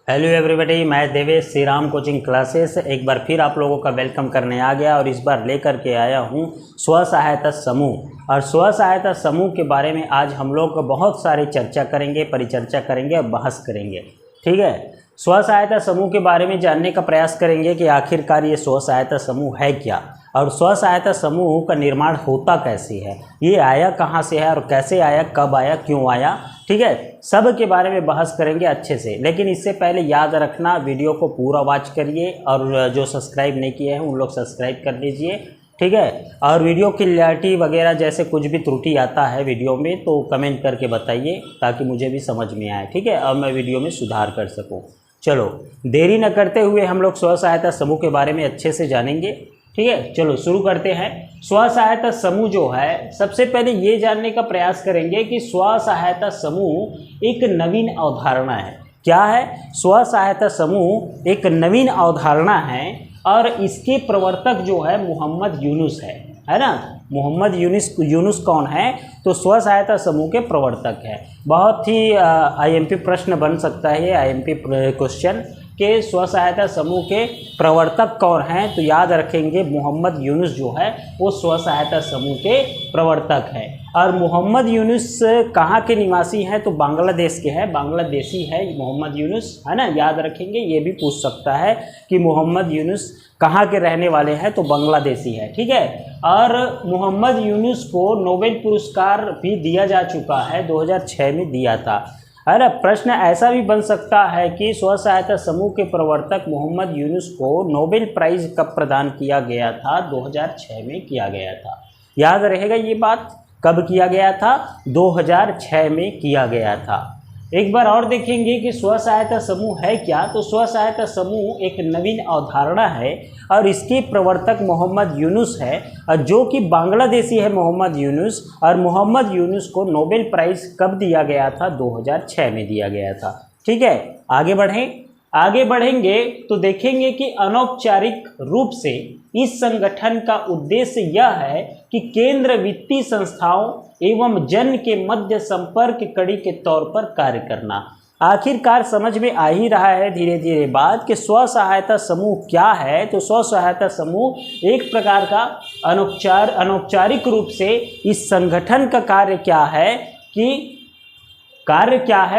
Hello everybody, मैं Devesh Shri Ram coaching classes एक बार फिर आप लोगों का वेलकम करने आ गया और इस बार लेकर के आया हूँ स्व सहायता समूह। और स्व सहायता समूह के बारे में आज हम लोग बहुत सारी चर्चा करेंगे, परिचर्चा करेंगे और बहस करेंगे। ठीक है, स्व सहायता समूह के बारे में जानने का प्रयास करेंगे कि आखिरकार ये स्व सहायता समूह है क्या और स्व सहायता समूह का निर्माण होता कैसे है, ये आया कहाँ से है और कैसे आया, कब आया, क्यों आया। ठीक है, सब के बारे में बहस करेंगे अच्छे से। लेकिन इससे पहले याद रखना, वीडियो को पूरा वॉच करिए और जो सब्सक्राइब नहीं किए हैं उन लोग सब्सक्राइब कर लीजिए। ठीक है, और वीडियो की क्लैरिटी वगैरह जैसे कुछ भी त्रुटि आता है वीडियो में तो कमेंट करके बताइए ताकि मुझे भी समझ में आए। ठीक है, और मैं वीडियो में सुधार कर सकूँ। चलो देरी न करते हुए हम लोग स्व सहायता समूह के बारे में अच्छे से जानेंगे। ठीक है, चलो शुरू करते हैं। स्व सहायता समूह जो है, सबसे पहले ये जानने का प्रयास करेंगे कि स्व सहायता समूह एक नवीन अवधारणा है। क्या है? स्व सहायता समूह एक नवीन अवधारणा है और इसके प्रवर्तक जो है मोहम्मद यूनुस है ना। मोहम्मद यूनुस कौन है? तो स्व सहायता समूह के प्रवर्तक है। बहुत ही आईएमपी प्रश्न बन सकता है ये आईएमपी क्वेश्चन के स्व सहायता समूह के प्रवर्तक कौन हैं, तो याद रखेंगे मोहम्मद यूनुस जो है वो स्व सहायता समूह के प्रवर्तक हैं। और मोहम्मद यूनुस कहाँ के निवासी हैं? तो बांग्लादेश के हैं, बांग्लादेशी है मोहम्मद यूनुस, है ना। याद रखेंगे, ये भी पूछ सकता है कि मोहम्मद यूनुस कहाँ के रहने वाले हैं, तो बांग्लादेशी है। ठीक है, और मोहम्मद यूनुस को नोबेल पुरस्कार भी दिया जा चुका है, 2006 में दिया था। अरे प्रश्न ऐसा भी बन सकता है कि स्व सहायता समूह के प्रवर्तक मोहम्मद यूनुस को नोबेल प्राइज़ कब प्रदान किया गया था? 2006 में किया गया था। याद रहेगा ये बात, कब किया गया था? 2006 में किया गया था। एक बार और देखेंगे कि स्व सहायता समूह है क्या। तो स्व सहायता समूह एक नवीन अवधारणा है और इसके प्रवर्तक मोहम्मद यूनुस है, और जो कि बांग्लादेशी है मोहम्मद यूनुस। और मोहम्मद यूनुस को नोबेल प्राइज़ कब दिया गया था? 2006 में दिया गया था। ठीक है, आगे बढ़ेंगे तो देखेंगे कि अनौपचारिक रूप से इस संगठन का उद्देश्य यह है कि केंद्र वित्तीय संस्थाओं एवं जन के मध्य संपर्क कड़ी के तौर पर कार्य करना। आखिरकार समझ में आ ही रहा है धीरे धीरे बात कि स्व सहायता समूह क्या है। तो स्व सहायता समूह एक प्रकार का अनौपचारिक रूप से इस संगठन का कार्य क्या है,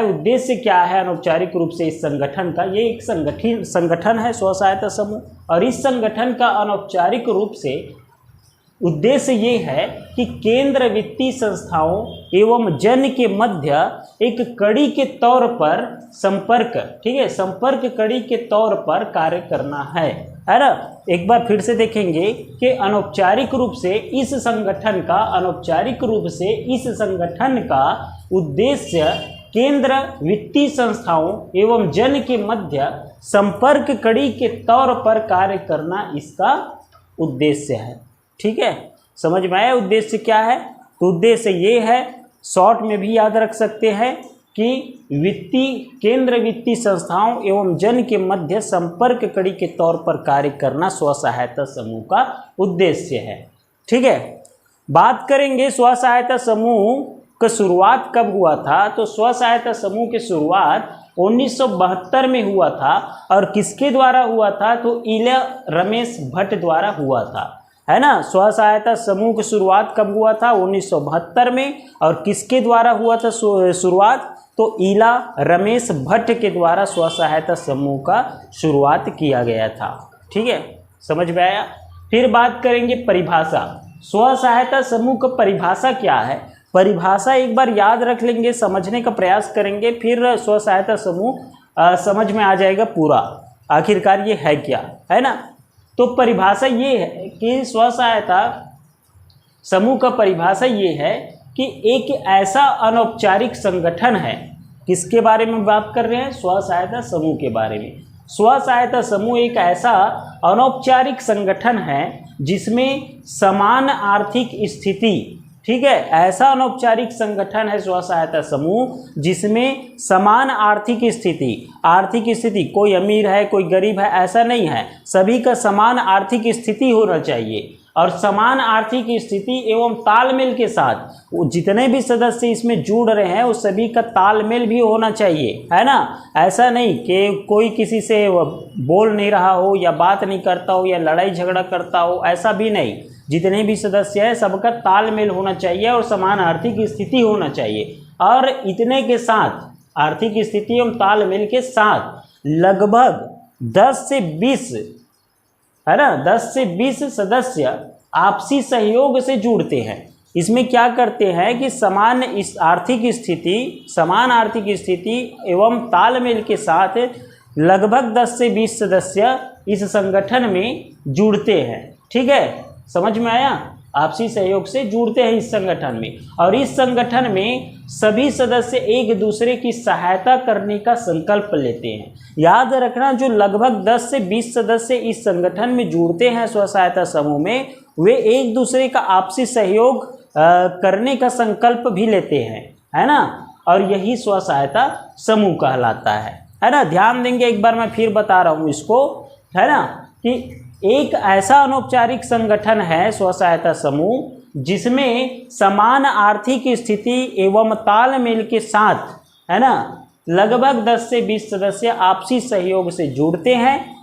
उद्देश्य क्या है अनौपचारिक रूप से इस संगठन का। ये एक संगठन है स्व सहायता समूह, और इस संगठन का अनौपचारिक रूप से उद्देश्य ये है कि केंद्र वित्तीय संस्थाओं एवं जन के मध्य एक कड़ी के तौर पर संपर्क, ठीक है, संपर्क कड़ी के तौर पर कार्य करना है ना। एक बार फिर से देखेंगे कि अनौपचारिक रूप से इस संगठन का उद्देश्य केंद्र वित्तीय संस्थाओं एवं जन के मध्य संपर्क कड़ी के तौर पर कार्य करना इसका उद्देश्य है। ठीक है, समझ में आया उद्देश्य क्या है? तो उद्देश्य ये है, शॉर्ट में भी याद रख सकते हैं कि केंद्र वित्तीय संस्थाओं एवं जन के मध्य संपर्क कड़ी के तौर पर कार्य करना स्व सहायता समूह का उद्देश्य है। ठीक है, बात करेंगे स्व सहायता समूह का शुरुआत कब हुआ था। तो स्व सहायता समूह की शुरुआत 1972 में हुआ था, और किसके द्वारा हुआ था? तो ईला रमेश भट्ट द्वारा हुआ था, है ना। स्व सहायता समूह की शुरुआत कब हुआ था? 1972 में, और किसके द्वारा हुआ था शुरुआत? तो ईला रमेश भट्ट के द्वारा स्व सहायता समूह का शुरुआत किया गया था। ठीक है, समझ में आया। फिर बात करेंगे परिभाषा। स्व सहायता समूह का परिभाषा क्या है? परिभाषा एक बार याद रख लेंगे, समझने का प्रयास करेंगे, फिर स्व सहायता समूह समझ में आ जाएगा पूरा आखिरकार ये है क्या, है ना। तो परिभाषा ये है कि स्व सहायता समूह का परिभाषा ये है कि एक ऐसा अनौपचारिक संगठन है। किसके बारे में बात कर रहे हैं? स्व सहायता समूह के बारे में। स्व सहायता समूह एक ऐसा अनौपचारिक संगठन है जिसमें समान आर्थिक स्थिति, ठीक है, ऐसा अनौपचारिक संगठन है स्व सहायता समूह जिसमें समान आर्थिक स्थिति, कोई अमीर है कोई गरीब है ऐसा नहीं है, सभी का समान आर्थिक स्थिति होना चाहिए। और समान आर्थिक स्थिति एवं तालमेल के साथ वो जितने भी सदस्य इसमें जुड़ रहे हैं उस सभी का तालमेल भी होना चाहिए, है ना। ऐसा नहीं कि कोई किसी से बोल नहीं रहा हो या बात नहीं करता हो या लड़ाई झगड़ा करता हो, ऐसा भी नहीं। जितने भी सदस्य हैं सबका तालमेल होना चाहिए और समान आर्थिक स्थिति होना चाहिए। और इतने के साथ आर्थिक स्थिति एवं तालमेल के साथ लगभग 10 से 20, है ना, 10 से 20 सदस्य आपसी सहयोग से जुड़ते हैं। इसमें क्या करते हैं कि समान आर्थिक स्थिति एवं तालमेल के साथ लगभग 10 से 20 सदस्य इस संगठन में जुड़ते हैं। ठीक है, समझ में आया। आपसी सहयोग से जुड़ते हैं इस संगठन में, और इस संगठन में सभी सदस्य एक दूसरे की सहायता करने का संकल्प लेते हैं। याद रखना, जो लगभग 10 से 20 सदस्य इस संगठन में जुड़ते हैं स्व सहायता समूह में, वे एक दूसरे का आपसी सहयोग करने का संकल्प भी लेते हैं, है ना। और यही स्व सहायता समूह कहलाता है ना। ध्यान देंगे, एक बार मैं फिर बता रहा हूँ इसको, है ना, कि एक ऐसा अनौपचारिक संगठन है स्व सहायता समूह जिसमें समान आर्थिक स्थिति एवं तालमेल के साथ, है ना, लगभग 10 से 20 सदस्य आपसी सहयोग से जुड़ते हैं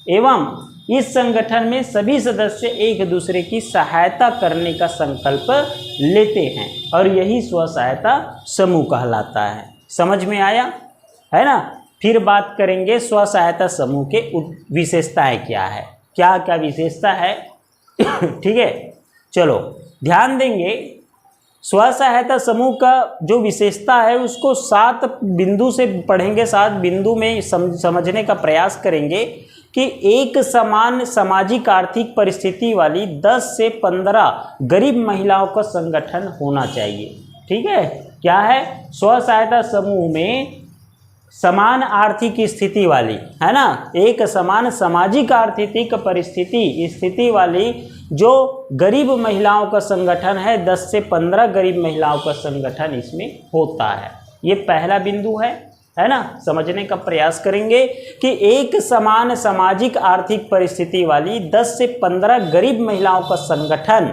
एवं इस संगठन में सभी सदस्य एक दूसरे की सहायता करने का संकल्प लेते हैं, और यही स्व सहायता समूह कहलाता है। समझ में आया, है ना। फिर बात करेंगे स्व सहायता समूह के विशेषताएं क्या है, क्या क्या विशेषता है। ठीक है, चलो ध्यान देंगे। स्व सहायता समूह का जो विशेषता है उसको 7 बिंदु से पढ़ेंगे। 7 बिंदु में समझने का प्रयास करेंगे कि एक समान सामाजिक आर्थिक परिस्थिति वाली 10 से 15 गरीब महिलाओं का संगठन होना चाहिए। ठीक है, क्या है, स्व सहायता समूह में समान आर्थिक स्थिति वाली, है ना, एक समान सामाजिक आर्थिक स्थिति वाली जो गरीब महिलाओं का संगठन है, 10 से 15 गरीब महिलाओं का संगठन इसमें होता है। ये पहला बिंदु है ना। समझने का प्रयास करेंगे कि एक समान सामाजिक आर्थिक परिस्थिति वाली 10 से 15 गरीब महिलाओं का संगठन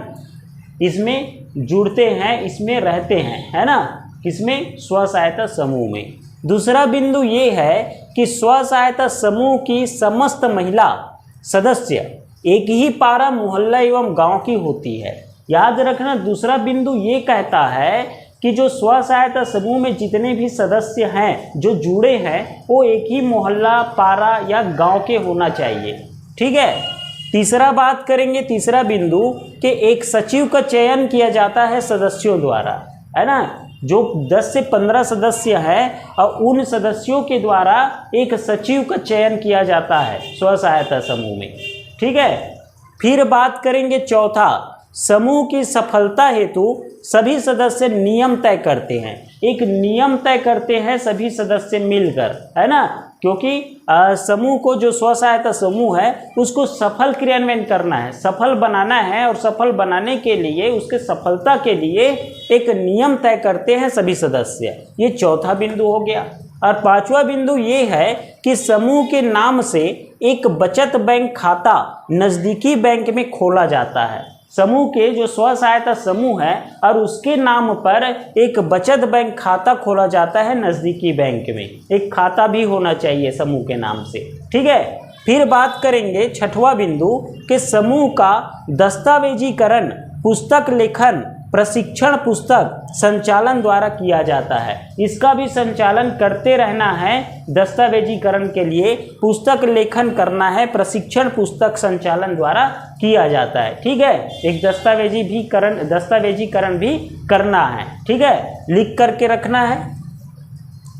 इसमें जुड़ते हैं, इसमें रहते हैं, है ना, किसमें, स्व सहायता समूह में। दूसरा बिंदु ये है कि स्व सहायता समूह की समस्त महिला सदस्य एक ही पारा, मोहल्ला एवं गांव की होती है। याद रखना, दूसरा बिंदु ये कहता है कि जो स्व सहायता समूह में जितने भी सदस्य हैं जो जुड़े हैं वो एक ही मोहल्ला, पारा या गांव के होना चाहिए। ठीक है। तीसरा बात करेंगे, तीसरा बिंदु कि एक सचिव का चयन किया जाता है सदस्यों द्वारा, है ना। जो 10 से 15 सदस्य हैं और उन सदस्यों के द्वारा एक सचिव का चयन किया जाता है स्व सहायता समूह में। ठीक है। फिर बात करेंगे चौथा, समूह की सफलता हेतु सभी सदस्य नियम तय करते हैं। एक नियम तय करते हैं सभी सदस्य मिलकर, है ना, क्योंकि समूह को, जो स्व सहायता समूह है उसको सफल क्रियान्वयन करना है, सफल बनाना है, और सफल बनाने के लिए, उसके सफलता के लिए एक नियम तय करते हैं सभी सदस्य। ये चौथा बिंदु हो गया। और पांचवा बिंदु ये है कि समूह के नाम से एक बचत बैंक खाता नज़दीकी बैंक में खोला जाता है। समूह के, जो स्व सहायता समूह है, और उसके नाम पर एक बचत बैंक खाता खोला जाता है नज़दीकी बैंक में। एक खाता भी होना चाहिए समूह के नाम से। ठीक है। फिर बात करेंगे छठवां बिंदु कि समूह का दस्तावेजीकरण पुस्तक लेखन प्रशिक्षण पुस्तक संचालन द्वारा किया जाता है। इसका भी संचालन करते रहना है। दस्तावेजीकरण के लिए पुस्तक लेखन करना है, प्रशिक्षण पुस्तक संचालन द्वारा किया जाता है। ठीक है। एक दस्तावेजीकरण भी करना है। ठीक है, लिख करके रखना है।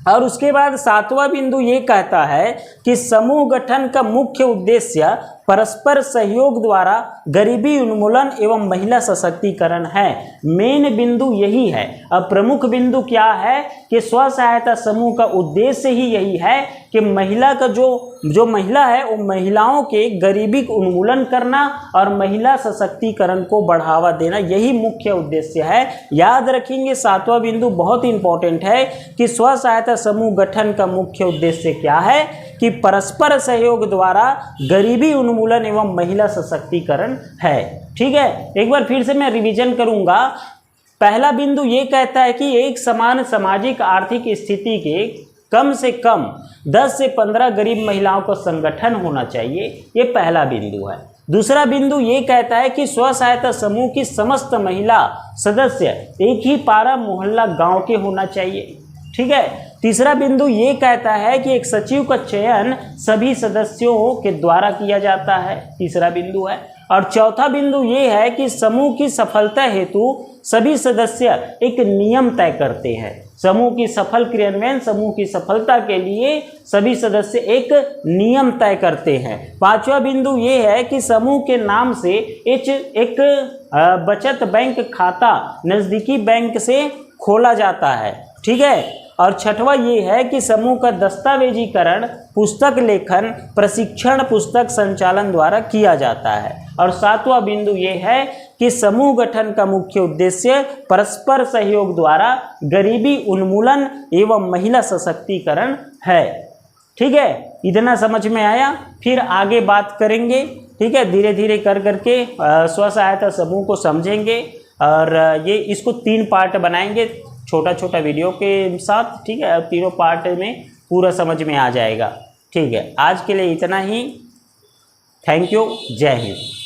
और उसके बाद सातवां बिंदु ये कहता है कि समूह गठन का मुख्य उद्देश्य परस्पर सहयोग द्वारा गरीबी उन्मूलन एवं महिला सशक्तिकरण है। मेन बिंदु यही है। अब प्रमुख बिंदु क्या है कि स्व सहायता समूह का उद्देश्य ही यही है कि महिला का जो महिला है वो महिलाओं के गरीबी को उन्मूलन करना और महिला सशक्तिकरण को बढ़ावा देना, यही मुख्य उद्देश्य है। याद रखेंगे, सातवां बिंदु बहुत इंपॉर्टेंट है कि स्व सहायता समूह गठन का मुख्य उद्देश्य क्या है कि परस्पर सहयोग द्वारा गरीबी उन्मूलन एवं महिला सशक्तिकरण है। ठीक है, एक बार फिर से मैं रिवीजन करूंगा। पहला बिंदु ये कहता है कि एक समान सामाजिक आर्थिक स्थिति के कम से कम 10 से 15 गरीब महिलाओं का संगठन होना चाहिए, ये पहला बिंदु है। दूसरा बिंदु ये कहता है कि स्व सहायता समूह की समस्त महिला सदस्य एक ही पारा मोहल्ला गांव के होना चाहिए। ठीक है, तीसरा बिंदु ये कहता है कि एक सचिव का चयन सभी सदस्यों के द्वारा किया जाता है, तीसरा बिंदु है। और चौथा बिंदु ये है कि समूह की सफलता हेतु सभी सदस्य एक नियम तय करते हैं। समूह की सफल क्रियान्वयन, समूह की सफलता के लिए सभी सदस्य एक नियम तय करते हैं। पांचवा बिंदु ये है कि समूह के नाम से एक बचत बैंक खाता नज़दीकी बैंक से खोला जाता है। ठीक है, और छठवां ये है कि समूह का दस्तावेजीकरण पुस्तक लेखन प्रशिक्षण पुस्तक संचालन द्वारा किया जाता है। और सातवां बिंदु ये है कि समूह गठन का मुख्य उद्देश्य परस्पर सहयोग द्वारा गरीबी उन्मूलन एवं महिला सशक्तिकरण है। ठीक है, इतना समझ में आया? फिर आगे बात करेंगे। ठीक है, धीरे धीरे कर करके स्व सहायता समूह को समझेंगे और ये इसको 3 पार्ट बनाएंगे छोटा छोटा वीडियो के साथ। ठीक है, और तीनों पार्ट में पूरा समझ में आ जाएगा। ठीक है, आज के लिए इतना ही। थैंक यू, जय हिंद।